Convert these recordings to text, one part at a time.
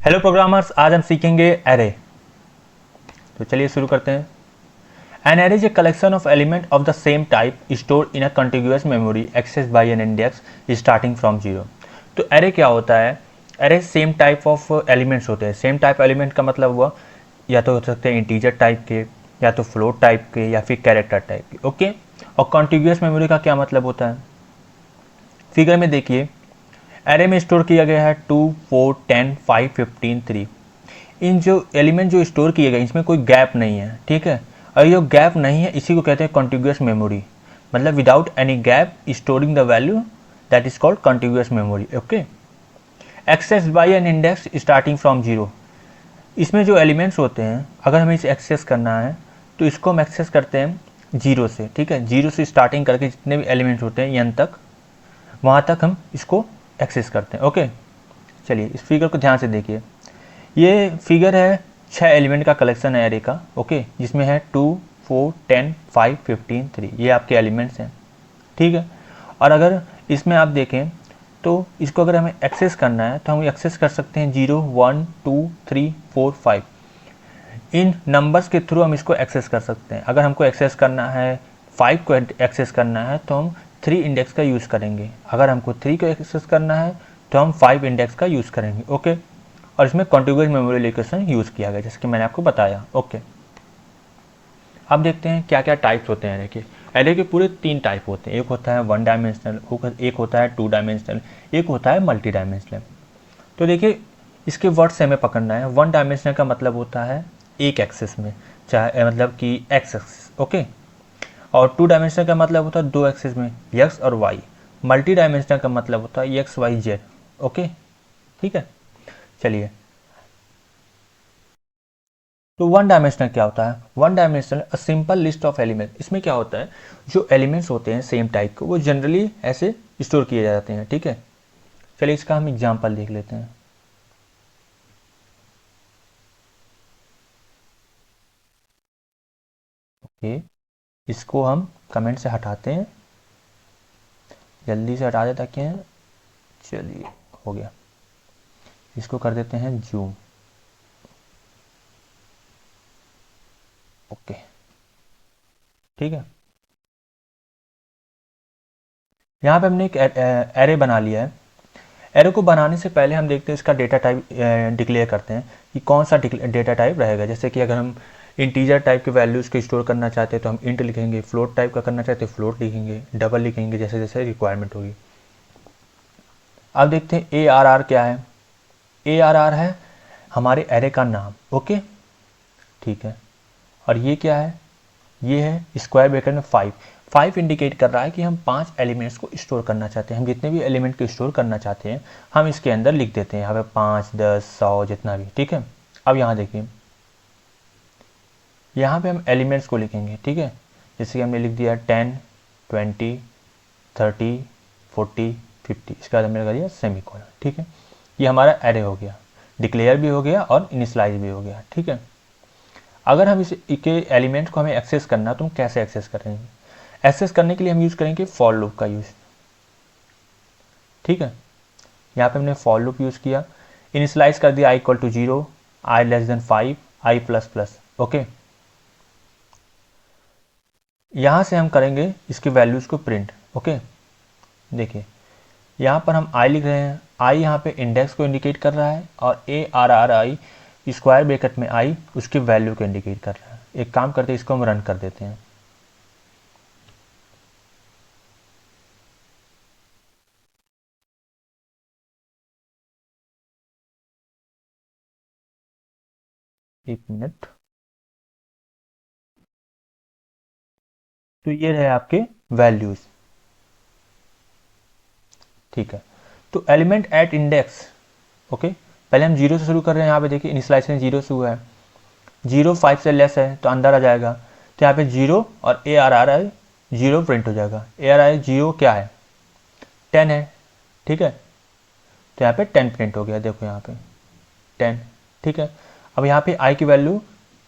Hello programmers, आज हम सीखेंगे एरे। तो चलिए शुरू करते हैं। An array is a collection of element of the same type stored in a continuous memory access by an index starting from zero. तो एरे क्या होता है? Array same type of elements होते हैं। सेम टाइप एलिमेंट का मतलब हुआ या तो हो सकते हैं इंटीजर टाइप के, या तो फ्लोट टाइप के, या फिर कैरेक्टर टाइप के। ओके। और कॉन्टिग्यूअस मेमोरी का क्या मतलब होता है? फिगर में देखिए, एरे में स्टोर किया गया है 2, 4, 10, 5, 15, 3। इन जो एलिमेंट जो स्टोर किए गए इसमें कोई गैप नहीं है, ठीक है। और ये गैप नहीं है, इसी को कहते हैं कॉन्टिग्यूअस मेमोरी। मतलब without any gap storing the value, that is called contiguous memory. Okay. Access by an index starting from zero. इसमें जो एलिमेंट्स होते हैं, अगर हमें इसे एक्सेस करना है तो इसको हम एक्सेस करते हैं जीरो से, ठीक है। जीरो से स्टार्टिंग करके जितने भी एलिमेंट्स होते हैं एन तक, वहाँ तक हम इसको एक्सेस करते हैं। ओके। चलिए इस फिगर को ध्यान से देखिए। ये फिगर है 6 एलिमेंट का कलेक्शन है एरे का। ओके। जिसमें है 2, 4, 10, 5, 15, 3। ये आपके एलिमेंट्स हैं, ठीक है। और अगर इसमें आप देखें तो इसको अगर हमें एक्सेस करना है तो हम एक्सेस कर सकते हैं 0, 1, 2, 3, 4, 5। इन नंबर्स के थ्रू हम इसको एक्सेस कर सकते हैं। अगर हमको एक्सेस करना है 5 को एक्सेस करना है तो हम 3 इंडेक्स का यूज़ करेंगे। अगर हमको 3 को एक्सेस करना है तो हम 5 इंडेक्स का यूज़ करेंगे। ओके। और इसमें कॉन्टिग्यूअस मेमोरी लोकेशन यूज़ किया गया, जैसे कि मैंने आपको बताया। ओके। अब देखते हैं क्या क्या टाइप्स होते हैं एरे के। एरे के पूरे 3 टाइप होते हैं। एक होता है 1 डायमेंशनल, एक होता है 2 डायमेंशनल, एक होता है मल्टी डायमेंशनल। तो देखिए, इसके वर्ड से हमें पकड़ना है। 1 डायमेंशनल का मतलब होता है एक एक्सेस में, चाहे मतलब कि एक्स एक्सिस। ओके। और 2 डायमेंशनल का मतलब होता है 2 एक्सेस में, एक्स और वाई। मल्टी डायमेंशनल का मतलब होता है एक्स, वाई, जेड। ओके, ठीक है। चलिए, तो 1 डायमेंशनल क्या होता है? 1 dimensional a simple list of element. इसमें क्या होता है, जो एलिमेंट्स होते हैं सेम टाइप के, वो जनरली ऐसे स्टोर किए जाते हैं, ठीक है। चलिए इसका हम एग्जांपल देख लेते हैं। ओके। इसको हम कमेंट से हटाते हैं, जल्दी से हटा दे ताकि। चलिए, हो गया। इसको कर देते हैं जूम। ओके, ठीक है। यहाँ पे हमने एक एरे बना लिया है। एरे को बनाने से पहले हम देखते हैं इसका डेटा टाइप डिक्लेयर करते हैं कि कौन सा डेटा टाइप रहेगा। जैसे कि अगर हम इंटीजर टाइप के वैल्यूज़ को स्टोर करना चाहते हैं तो हम इंट लिखेंगे, फ्लोट टाइप का करना चाहते हैं फ्लोट लिखेंगे, डबल लिखेंगे, जैसे जैसे रिक्वायरमेंट होगी। अब देखते हैं ए आर आर क्या है। ए आर आर है हमारे एरे का नाम। ओके, ठीक है। और ये क्या है? ये है स्क्वायर ब्रैकेट में 5। 5 इंडिकेट कर रहा है कि हम 5 एलिमेंट्स को स्टोर करना चाहते हैं। हम जितने भी एलिमेंट को स्टोर करना चाहते हैं हम इसके अंदर लिख देते हैं, यहाँ पे 5, 10, 100 जितना भी, ठीक है। अब यहाँ देखिए, यहाँ पे हम एलिमेंट्स को लिखेंगे, ठीक है। जैसे कि हमने लिख दिया 10, 20, 30, 40, 50। इसके बाद हमने लगा दिया सेमीकोलन, ठीक है। ये हमारा एरे हो गया, डिक्लेयर भी हो गया और इनिशलाइज भी हो गया, ठीक है। अगर हम इस के एलिमेंट को हमें एक्सेस करना तो हम कैसे एक्सेस करेंगे? एक्सेस करने के लिए हम यूज़ करेंगे फॉर लूप का यूज़, ठीक है। यहाँ पे हमने फॉर लूप यूज़ किया, इनिशलाइज कर दिया i=0, i<5, i++। ओके। यहाँ से हम करेंगे इसके वैल्यूज़ को प्रिंट। ओके, देखिए यहाँ पर हम i लिख रहे हैं। i यहाँ पे इंडेक्स को इंडिकेट कर रहा है और A R are I square bracket में i उसकी वैल्यू को इंडिकेट कर रहा है। एक काम करते हैं, इसको हम रन कर देते हैं। एक मिनट। तो ये रहे आपके वैल्यूज़, ठीक है। तो एलिमेंट एट इंडेक्स, ओके। पहले हम जीरो से शुरू कर रहे हैं। यहाँ पे देखिए इनिशियलाइजेशन जीरो से हुआ है, 0 5 से लेस है तो अंदर आ जाएगा। तो यहाँ पे 0 और A R are I 0 print हो जाएगा। ए आर आई 0 क्या है? 10 है, ठीक है। तो यहाँ पे 10 प्रिंट हो गया, देखो यहाँ पे 10, ठीक है। अब यहाँ पे आई की वैल्यू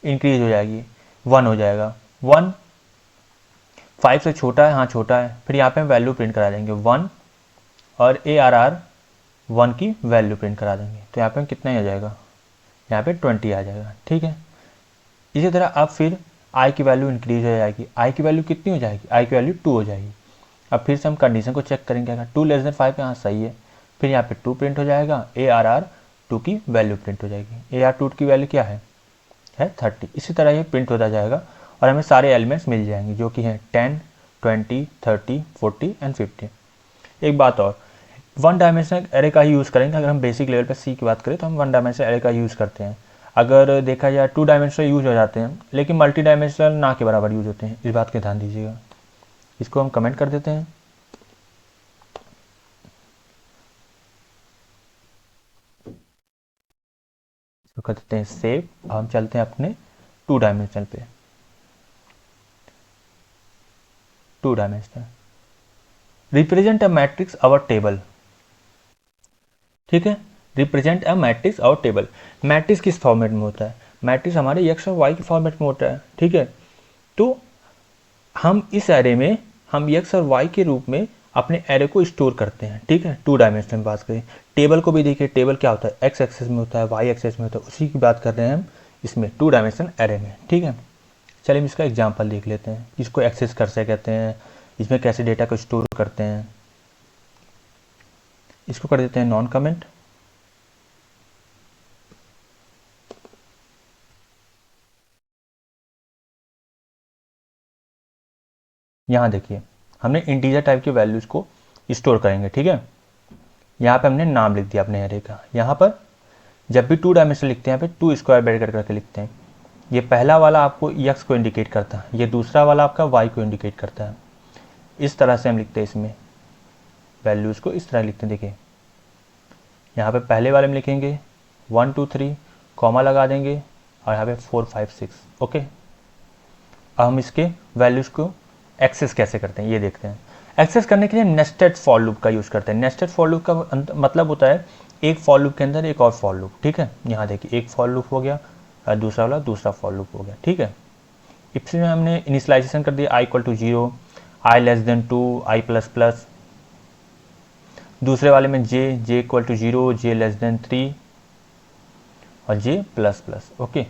इंक्रीज हो जाएगी, 1 हो जाएगा। 1 5 से छोटा है, हाँ छोटा है। फिर यहाँ पे हम वैल्यू प्रिंट करा देंगे 1 और ए आर आर 1 की वैल्यू प्रिंट करा देंगे। तो यहाँ पे कितना ही आ जाएगा, यहाँ पे 20 आ जाएगा। ठीक है, इसी तरह अब फिर आई की वैल्यू इंक्रीज हो जाएगी। आई की वैल्यू कितनी हो जाएगी, आई की वैल्यू 2 हो जाएगी। अब फिर से हम कंडीशन को चेक करेंगे, अगर 2 लेस देन 5 यहाँ सही है, फिर यहाँ पे 2 प्रिंट हो जाएगा, ए आर आर 2 की वैल्यू प्रिंट हो जाएगी। ए आर 2 की वैल्यू क्या है 30। इसी तरह ये प्रिंट होता जाएगा और हमें सारे एलिमेंट्स मिल जाएंगे जो कि हैं 10, 20, 30, 40 एंड 50। एक बात और, वन डायमेंशनल एरे का ही यूज़ करेंगे। अगर हम बेसिक लेवल पर सी की बात करें तो हम वन डायमेंशनल एरे का यूज़ करते हैं। अगर देखा जाए 2 डायमेंशनल यूज हो जाते हैं, लेकिन मल्टी डायमेंशनल ना के बराबर यूज होते हैं। इस बात का ध्यान दीजिएगा। इसको हम कमेंट कर देते हैं। इसको कर देते हैं सेव। हम चलते हैं अपने 2 डायमेंशनल पे। 2 dimensional represent a matrix or table. ठीक है, रिप्रेजेंट अ मैट्रिक्स और टेबल। मैट्रिक्स किस फॉर्मेट में होता है, मैट्रिक्स हमारे एक्स और वाई के फॉर्मेट में होता है। ठीक है, तो हम इस एरे में हम एक्स और वाई के रूप में अपने एरे को स्टोर करते हैं। ठीक है, 2 डायमेंशन में बात करें। टेबल को भी देखिए, टेबल क्या होता है, एक्स एक्सेस में होता है, वाई एक्सेस में होता है, उसी की बात कर रहे हैं हम इसमें 2 डायमेंशन एरे में। ठीक है, चलिए हम इसका एग्जाम्पल देख लेते हैं। इसको एक्सेस कैसे कहते हैं, इसमें कैसे डेटा को स्टोर करते हैं। इसको कर देते हैं नॉन कमेंट। यहाँ देखिए, हमने इंटीजर टाइप के वैल्यूज़ को स्टोर करेंगे। ठीक है, यहाँ पे हमने नाम लिख दिया अपने एरे का। यहाँ पर जब भी 2 डायमेंशन लिखते हैं, यहाँ पे 2 स्क्वायर ब्रैकेट करके लिखते हैं। ये पहला वाला आपको एक्स को इंडिकेट करता है, ये दूसरा वाला आपका वाई को इंडिकेट करता है। इस तरह से हम लिखते हैं, इसमें वैल्यूज़ को इस तरह लिखते हैं। देखिए, यहाँ पे पहले वाले में लिखेंगे 1 2 3, कॉमा लगा देंगे, और यहाँ पे 4 5 6। ओके, अब हम इसके वैल्यूज़ को एक्सेस कैसे करते हैं ये देखते हैं। एक्सेस करने के लिए नेस्टेड फॉर लूप का यूज़ करते हैं। नेस्टेड फॉर लूप का मतलब होता है एक फॉर लूप के अंदर एक और फॉर लूप। ठीक है, यहाँ देखिए, एक फॉर लूप हो गया और दूसरा वाला दूसरा फॉर लूप हो गया। ठीक है, इसमें हमने इनिशियलाइजेशन कर दिया i = 0, i <2, i++। दूसरे वाले में j = 0, j <3 और j++। ओके,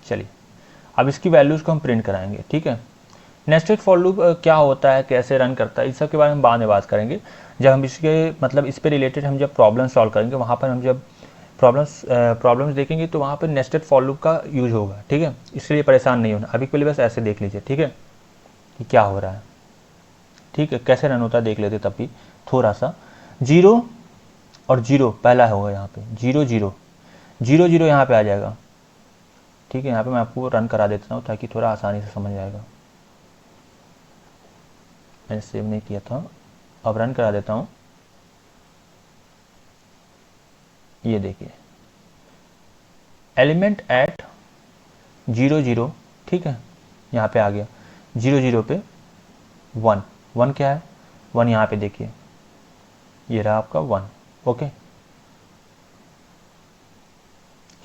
चलिए अब इसकी वैल्यूज़ को हम प्रिंट कराएंगे। ठीक है, नेस्टेड फॉर लूप क्या होता है, कैसे रन करता है, इस सब के बारे में बाद में बात करेंगे। जब हम इसके मतलब इस पे रिलेटेड हम जब प्रॉब्लम सॉल्व करेंगे, वहाँ पर हम जब प्रॉब्लम्स देखेंगे तो वहाँ पर नेस्टेड फॉर लूप का यूज होगा। ठीक है, इसलिए परेशान नहीं होना। अभी के लिए बस ऐसे देख लीजिए। ठीक है, कि क्या हो रहा है। ठीक है, कैसे रन होता है देख लेते तब भी थोड़ा सा। 0 और 0 पहला होगा, यहाँ पे 0 0 0 0 यहाँ पे आ जाएगा। ठीक है, यहाँ पे मैं आपको रन करा देता हूँ ताकि थोड़ा आसानी से समझ आएगा। मैंने सेव नहीं किया था, अब रन करा देता हूँ। ये देखिए, एलिमेंट एट 0 0। ठीक है, यहाँ पे आ गया 0 0 पे 1 1 क्या है, 1 यहाँ पे देखिए, ये रहा आपका 1। ओके,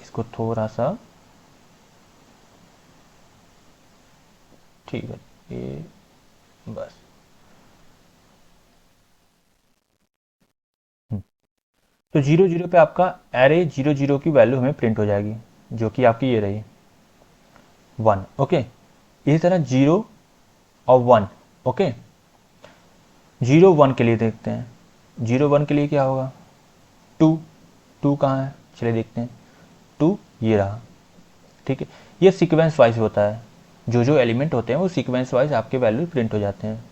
इसको थोड़ा सा, ठीक है, ये बस। तो 0 0 पे आपका एरे 0 0 की वैल्यू हमें प्रिंट हो जाएगी, जो कि आपकी ये रही 1। ओके, इसी तरह 0 और 1। ओके, 0 1 के लिए देखते हैं। 0 1 के लिए क्या होगा, 2 2 कहाँ है, चलिए देखते हैं। 2 ये रहा। ठीक है, ये सीक्वेंस वाइज होता है, जो जो एलिमेंट होते हैं वो सीक्वेंस वाइज आपके वैल्यू प्रिंट हो जाते हैं।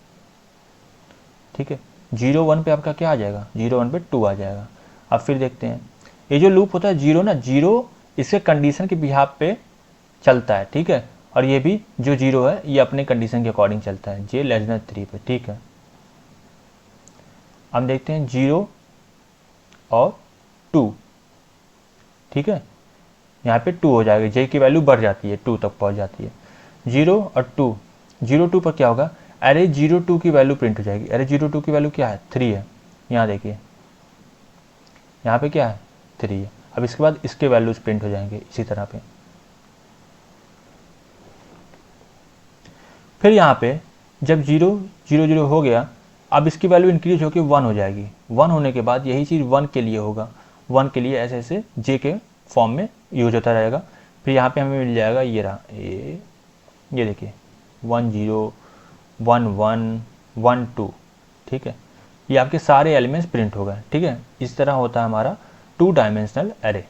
ठीक है, 0 1 पे आपका क्या आ जाएगा, 0 1 पे 2 आ जाएगा। अब फिर देखते हैं, ये जो लूप होता है 0 ना, 0 इसके कंडीशन के बिहाफ पे चलता है। ठीक है, और ये भी जो 0 है ये अपने कंडीशन के अकॉर्डिंग चलता है, j <3 पे। ठीक है, हम देखते हैं 0 और 2। ठीक है, यहाँ पे 2 हो जाएगा, j की वैल्यू बढ़ जाती है, 2 तक पहुँच जाती है। 0 और 2, 0 2 पर क्या होगा, अरे 0 2 की वैल्यू प्रिंट हो जाएगी। अरे 0 2 की वैल्यू क्या है, 3 है। यहाँ देखिए, यहाँ पे क्या है, 3 है। अब इसके बाद इसके वैल्यूज प्रिंट हो जाएंगे इसी तरह पे। फिर यहाँ पे जब 0 0 0 हो गया, अब इसकी वैल्यू इंक्रीज होकर 1 हो जाएगी। 1 होने के बाद यही चीज़ 1 के लिए होगा, 1 के लिए ऐसे ऐसे जे के फॉर्म में यूज होता रहेगा। फिर यहाँ पे हमें मिल जाएगा ये रहा ये देखिए 1 0 1 1 1 2, ठीक है। ये आपके सारे एलिमेंट्स प्रिंट हो गए, ठीक है। इस तरह होता है हमारा 2 डायमेंशनल एरे।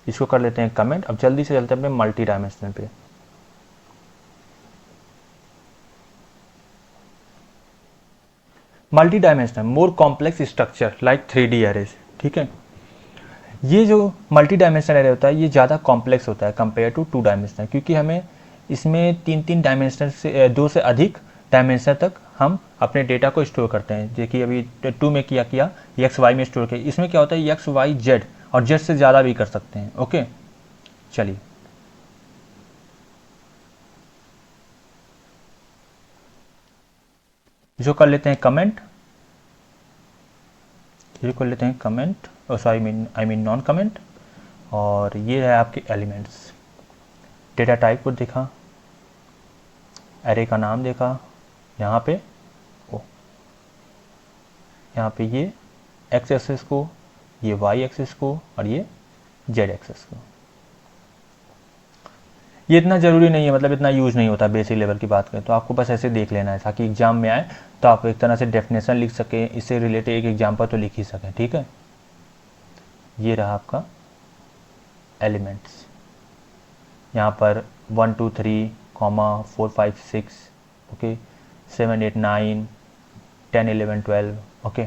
इसको कर लेते हैं कमेंट। अब जल्दी से चलते हैं अपने मल्टी डायमेंशनल पे। Multi dimensional more complex structure like 3D arrays, ठीक है। ये जो मल्टी डायमेंशनल एरे होता है ये ज़्यादा कॉम्प्लेक्स होता है कंपेयर टू 2 डायमेंशनल, क्योंकि हमें इसमें 3 डायमेंशनल से 2 से अधिक डायमेंशन तक हम अपने डेटा को स्टोर करते हैं। देखिए अभी 2 में किया एक्स वाई में स्टोर किया। इसमें क्या होता है एक्स वाई जेड और जेड से ज़्यादा भी कर सकते हैं। ओके चलिए जो कर लेते हैं कमेंट, ये कर लेते हैं comment I mean non comment. और ये है आपके एलिमेंट्स। डेटा टाइप को देखा, एरे का नाम देखा, यहाँ पे यहाँ पे ये एक्स एक्सिस को, ये वाई एक्सिस को और ये जेड एक्सिस को। ये इतना ज़रूरी नहीं है, मतलब इतना यूज़ नहीं होता बेसिक लेवल की बात करें तो। आपको बस ऐसे देख लेना है ताकि एग्जाम में आए तो आप एक तरह से डेफिनेशन लिख सकें, इससे रिलेटेड एक एग्जाम्पल तो लिख ही सकें, ठीक है। ये रहा आपका एलिमेंट्स। यहाँ पर 1 2 3 4 5 6 ओके 7 8 9 10 11 12 ओके।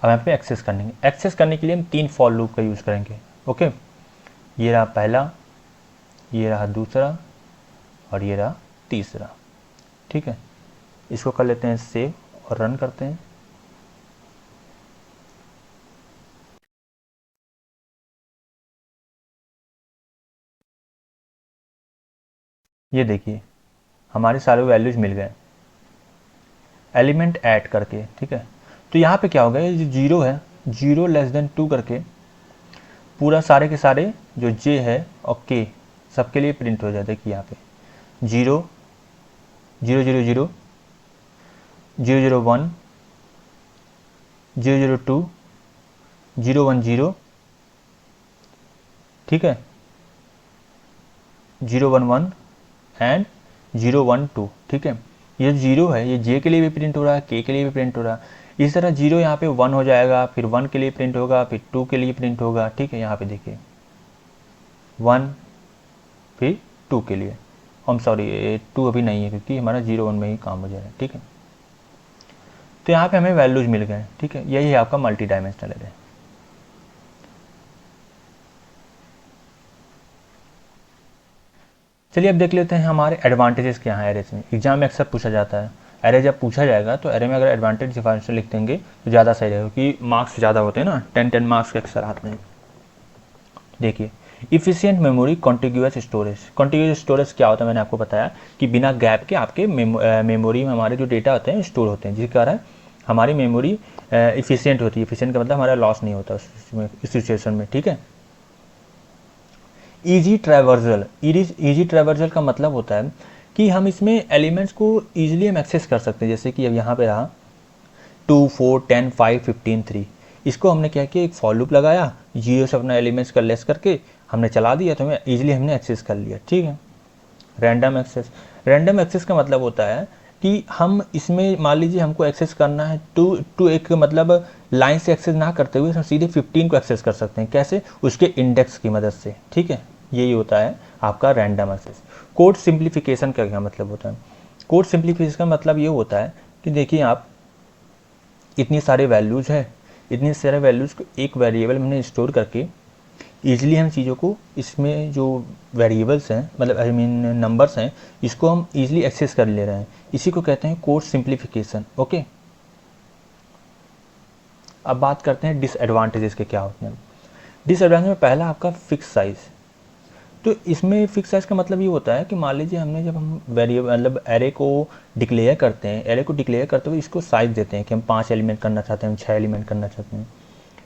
अब यहाँ पे एक्सेस करने के लिए हम 3 फॉर लूप का यूज़ करेंगे। ओके ये रहा पहला, ये रहा दूसरा और ये रहा तीसरा, ठीक है। इसको कर लेते हैं सेव और रन करते हैं। ये देखिए हमारे सारे वैल्यूज मिल गए एलिमेंट ऐड करके, ठीक है। तो यहाँ पे क्या होगा, ये जो 0 है 0<2 करके पूरा सारे के सारे जो जे है और के सबके लिए प्रिंट हो जाता है। कि यहाँ पे 0 0 0 0 0 0 1 0 0 2 0 1 0, ठीक है, 0 1 1 एंड 0 1 2, ठीक है। ये 0 है ये जे के लिए भी प्रिंट हो रहा है, के लिए भी प्रिंट हो रहा है। इस तरह 0 यहाँ पे 1 हो जाएगा, फिर 1 के लिए प्रिंट होगा, फिर 2 के लिए प्रिंट होगा, ठीक है। यहाँ पे देखिए 1 फिर 2 के लिए, हम सॉरी 2 अभी नहीं है क्योंकि हमारा 0 1 में ही काम हो जाएगा, ठीक है। तो यहाँ पे हमें वैल्यूज मिल गए, ठीक है। यही है आपका मल्टी डायमेंशनल एरे। चलिए अब देख लेते हैं हमारे एडवांटेजेस क्या हैं एरेज में। एग्जाम में अक्सर पूछा जाता है, एरे जब पूछा जाएगा तो एरे में अगर एडवांटेज डिफरेंशियल लिख देंगे तो ज़्यादा सही रहेगा, क्योंकि मार्क्स ज़्यादा होते हैं ना, 10 मार्क्स के अक्सर आते हैं। देखिए efficient memory contiguous storage. Contiguous storage क्या होता है, मैंने आपको बताया कि बिना गैप के आपके मेमोरी में हमारे जो डेटा होते हैं स्टोर होते हैं, जिस कारण हमारी मेमोरी इफिशियंट होती है। इफिशियंट का मतलब हमारा लॉस नहीं होता इस सिचुएशन में, ठीक है। ईजी ट्रैवर्सल, ईजी ट्रैवर्सल का मतलब होता है कि हम इसमें एलिमेंट्स को ईजिली हम एक्सेस कर सकते हैं। जैसे कि अब यहाँ पे रहा 2 4 10 5 15 3, इसको हमने क्या किया, एक फॉर लूप लगाया, 0 से अपना एलिमेंट्स का लेस करके हमने चला दिया तो हमें ईजिली हमने एक्सेस कर लिया, ठीक है। रैंडम एक्सेस, रैंडम एक्सेस का मतलब होता है कि हम इसमें मान लीजिए हमको एक्सेस करना है टू एक मतलब लाइन से एक्सेस ना करते हुए हम सीधे 15 को एक्सेस कर सकते हैं। कैसे, उसके इंडेक्स की मदद से, ठीक है। यही होता है आपका रैंडम एक्सेस। कोड सिंप्लीफिकेशन का क्या मतलब होता है, कोड सिंप्लीफिकेशन का मतलब ये होता है कि देखिए आप इतनी सारे वैल्यूज़ है, इतनी सारे वैल्यूज़ को एक वेरिएबल में हमने स्टोर करके ईजिली हम चीज़ों को, इसमें जो वेरिएबल्स हैं मतलब आई मीन नंबर्स हैं, इसको हम ईजिली एक्सेस कर ले रहे हैं। इसी को कहते हैं कोड सिंप्लीफिकेशन, ओके। अब बात करते हैं डिसएडवांटेजेस के क्या होते हैं। डिसएडवांटेज में पहला आपका फिक्स साइज़। तो इसमें फिक्स साइज़ का मतलब ये होता है कि मान लीजिए हमने जब हम वेरिएबल मतलब एरे को डिक्लेयर करते हैं, एरे को डिक्लेयर करते हुए इसको साइज़ देते हैं कि हम 5 एलिमेंट करना चाहते हैं, हम 6 एलिमेंट करना चाहते हैं।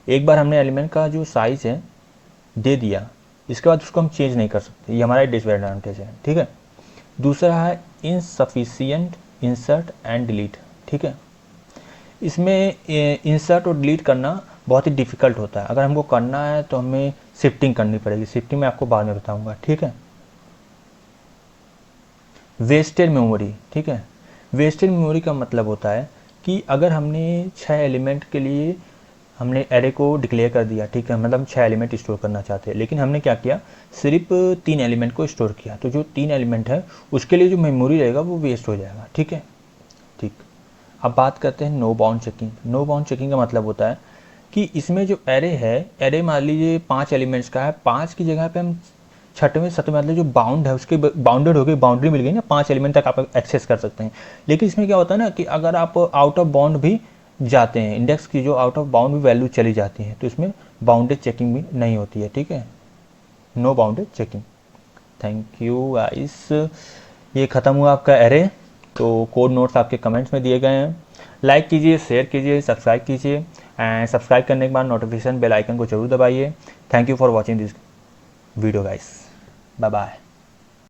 एक बार हमने एलिमेंट का जो साइज़ है दे दिया, इसके बाद उसको हम चेंज नहीं कर सकते, ये हमारा डिसएडवांटेज है, ठीक है। दूसरा है इनसफिशिएंट इंसर्ट एंड डिलीट। ठीक है, इसमें इंसर्ट और डिलीट करना बहुत ही डिफ़िकल्ट होता है। अगर हमको करना है तो हमें शिफ्टिंग करनी पड़ेगी, शिफ्टिंग मैं आपको बाद में बताऊंगा। ठीक है, वेस्टेड मेमोरी। ठीक है, वेस्टेड मेमोरी का मतलब होता है कि अगर हमने 6 एलिमेंट के लिए हमने एरे को डिक्लेयर कर दिया, ठीक है, मतलब हम 6 एलिमेंट स्टोर करना चाहते हैं, लेकिन हमने क्या किया, सिर्फ 3 एलिमेंट को स्टोर किया, तो जो 3 एलिमेंट है उसके लिए जो मेमोरी रहेगा वो वेस्ट हो जाएगा। ठीक है, ठीक। अब बात करते हैं no bound checking. No bound checking का मतलब होता है कि इसमें जो एरे है, एरे मान लीजिए 5 एलिमेंट्स का है, 5 की जगह पे हम छठवें सतवें मतलब जो बाउंड है उसके बाउंडेड हो गई, बाउंड्री मिल गई ना, 5 एलिमेंट तक आप एक्सेस कर सकते हैं। लेकिन इसमें क्या होता है ना कि अगर आप आउट ऑफ बाउंड भी जाते हैं, इंडेक्स की जो आउट ऑफ बाउंड भी वैल्यू चली जाती है, तो इसमें बाउंडेड चेकिंग भी नहीं होती है। ठीक है, no bounded checking. Thank you guys, ये ख़त्म हुआ आपका एरे। तो कोड नोट्स आपके कमेंट्स में दिए गए हैं। लाइक कीजिए, शेयर कीजिए, सब्सक्राइब कीजिए, एंड सब्सक्राइब करने के बाद नोटिफिकेशन बेल आइकन को जरूर दबाइए। Thank you for watching this video guys, bye bye.